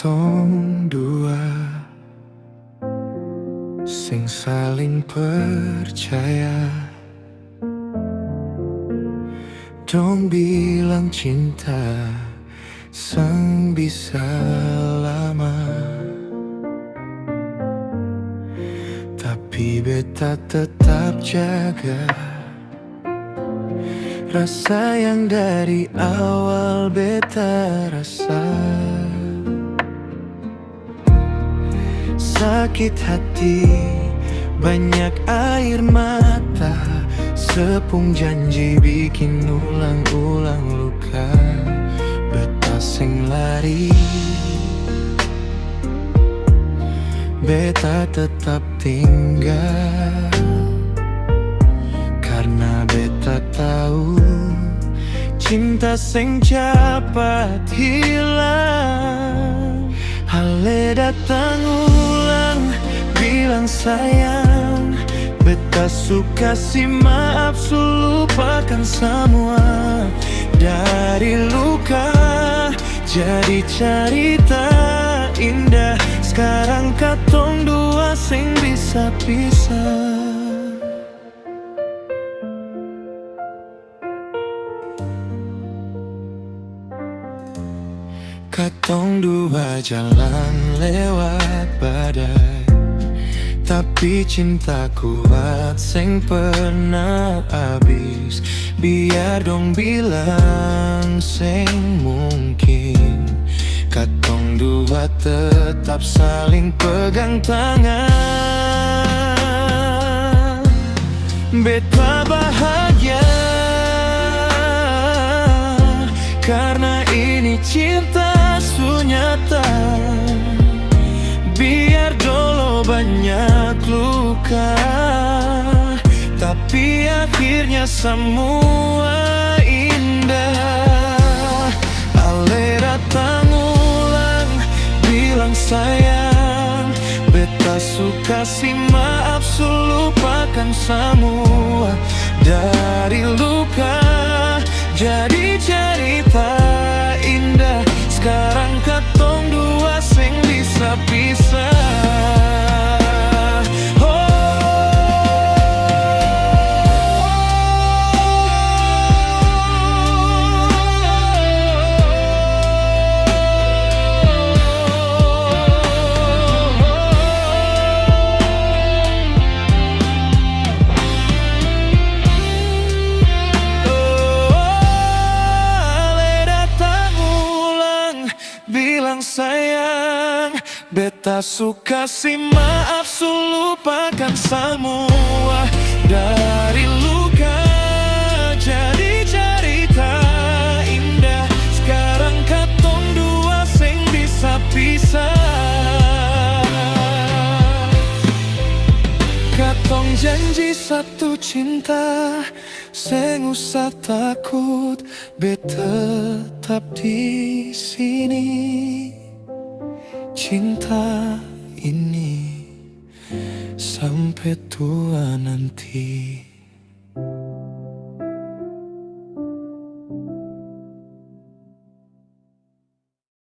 Katong dua sing saling percaya, dong bilang cinta sang bisa lama, tapi beta tetap jaga rasa yang dari awal beta rasa. Sakit hati, banyak air mata, sepung janji bikin ulang-ulang luka. Beta sing lari, beta tetap tinggal, karena beta tahu cinta sing cepat hilang. Hale datang ulang, bilang sayang, beta suka si maaf, su lupakan semua. Dari luka jadi cerita indah, sekarang katong dua sing bisa pisah. Katong dua jalan lewat badai, tapi cinta kuat sing pernah habis. Biar dong bilang sing mungkin, katong dua tetap saling pegang tangan. Beta bahagia karena ini cinta nyata. Biar dulu banyak luka, tapi akhirnya semua indah. Ale datang ulang, bilang sayang, beta suka si maaf, su lupakan semua. Dari luka jadi cerita indah, sekarang katong dua sing bisa pisah. Sayang, beta suka si maaf, su lupakan semua. Dari luka jadi cerita indah, sekarang katong dua sing bisa pisah. Katong janji satu cinta, sing usah takut, beta tetap di sini. Cinta ini sampai tua nanti.